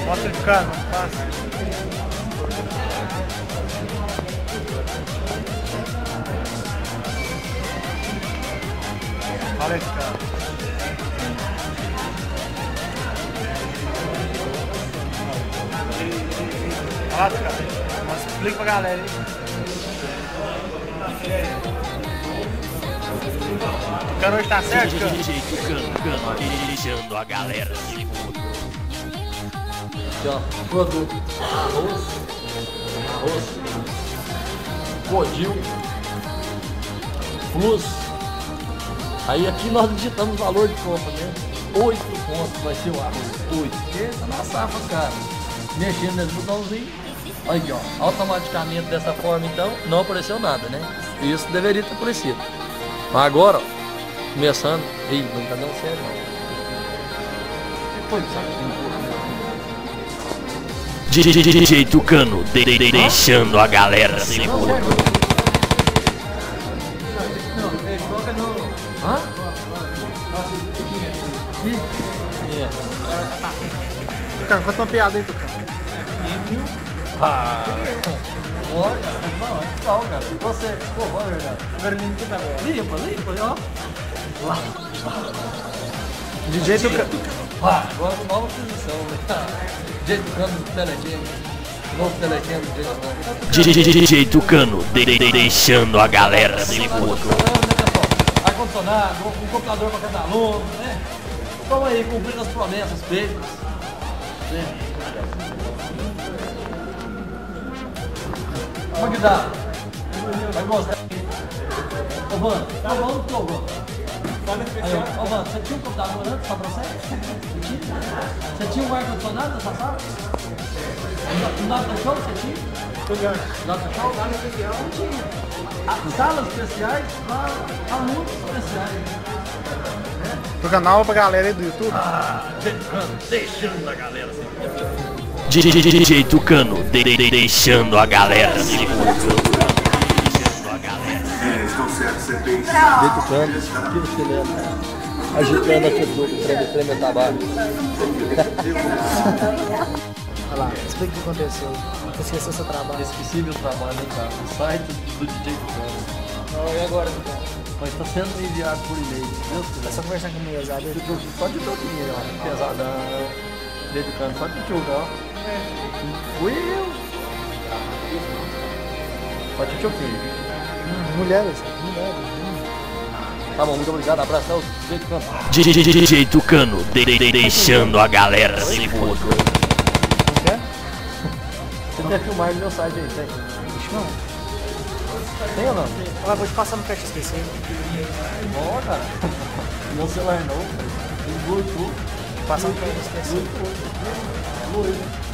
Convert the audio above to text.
Mostra de cara, passa. Olha esse cara. Olha lá, cara. Mas explica pra galera aí. O Cano hoje tá certo, Cano? Cano deixando a galera se muda. Aqui, ó, produto: arroz, codil, plus. Aí aqui nós digitamos o valor de compra, né? 8 pontos vai ser o arroz. 8. Porque tá na safra, cara. Mexendo nesse botãozinho. Aí, ó, automaticamente dessa forma, então, não apareceu nada, né? Isso deveria ter aparecido. Mas agora, ó, começando. Ih, não tá dando certo, não. Depois DJ Tucano deixando a galera se muda. Hã? Tucano, conta uma piada aí, Tucano. Ah, olha, não, é legal, cara. Você, pô, olha, verdade. Agora nem que tá bom. Limpa, ó. Lá. DJ Tucano. Ah, agora nova posição, né? DJ Tucano do Telecam. Novo Telecam do DJ Tucano deixando a galera se muda. Ar-condicionado, um computador para cada aluno, né? Vamos aí, cumprindo as promessas feitas. Né? Como é que dá? Vai gostar? Ô, Vando, tá bom, tô, Vando. Aí, ô, Vando, você tinha um computador antes só pra você? Você tinha um ar-condicionado nessa sala? Um data show você tinha? Data show? Sala especial? Não tinha. Salas especiais para alunos especiais. Tucano, aula pra galera aí do YouTube. Deixando a galera assim. DJ Tucano deixando a galera se muda. Estão certos, você tem. DJ Tucano, tira o chinelo, agitando a tesoura, treme tabaco. Olha lá, explica o que aconteceu. Você esqueceu seu trabalho. Esqueci meu trabalho, hein, cara? O site do DJ Tucano. E agora, Tucano? Mas está sendo enviado por e-mail. Deus É quiser. só conversar com o meu usado. Só de todo dinheiro, ó. Pesadão. DJ Tucano, só de tchugão. Fui eu. Só de tchugão. Mulheres. Tá bom, muito obrigado. Abração, DJ Tucano. DJ Tucano deixando a galera se muda. Você quer filmar no meu site aí, tem? Não. Tem ou não? Olha, vou te passar no caixa esquecido. Bom, cara. Meu celular novo. Um Bluetooth. Passar no caixa esquecido. Bluetooth.